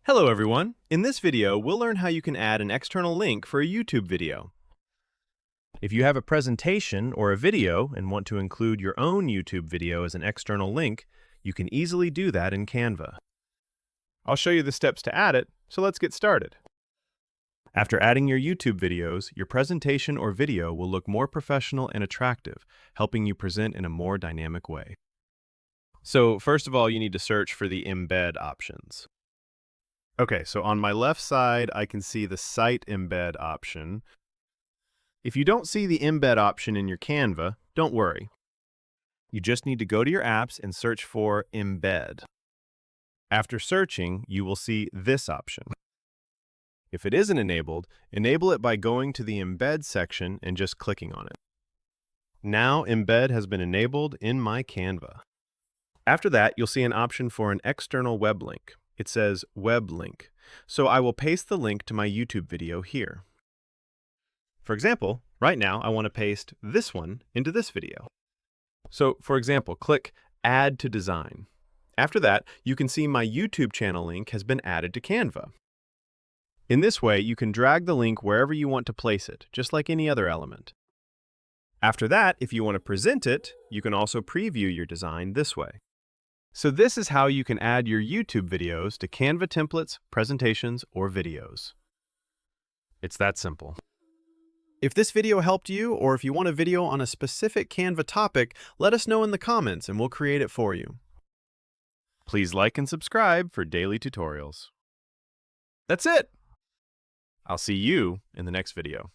Hello everyone! In this video, we'll learn how you can add an external link for a YouTube video. If you have a presentation or a video and want to include your own YouTube video as an external link, you can easily do that in Canva. I'll show you the steps to add it, so let's get started. After adding your YouTube videos, your presentation or video will look more professional and attractive, helping you present in a more dynamic way. So first of all, you need to search for the embed options. Okay, so on my left side, I can see the Site Embed option. If you don't see the embed option in your Canva, don't worry. You just need to go to your apps and search for embed. After searching, you will see this option. If it isn't enabled, enable it by going to the embed section and just clicking on it. Now embed has been enabled in my Canva. After that, you'll see an option for an external web link. It says web link, so I will paste the link to my YouTube video here. For example, right now I want to paste this one into this video. So for example, click Add to Design. After that, you can see my YouTube channel link has been added to Canva. In this way, you can drag the link wherever you want to place it, just like any other element. After that, if you want to present it, you can also preview your design this way. So this is how you can add your YouTube videos to Canva templates, presentations, or videos. It's that simple. If this video helped you, or if you want a video on a specific Canva topic, let us know in the comments and we'll create it for you. Please like and subscribe for daily tutorials. That's it! I'll see you in the next video.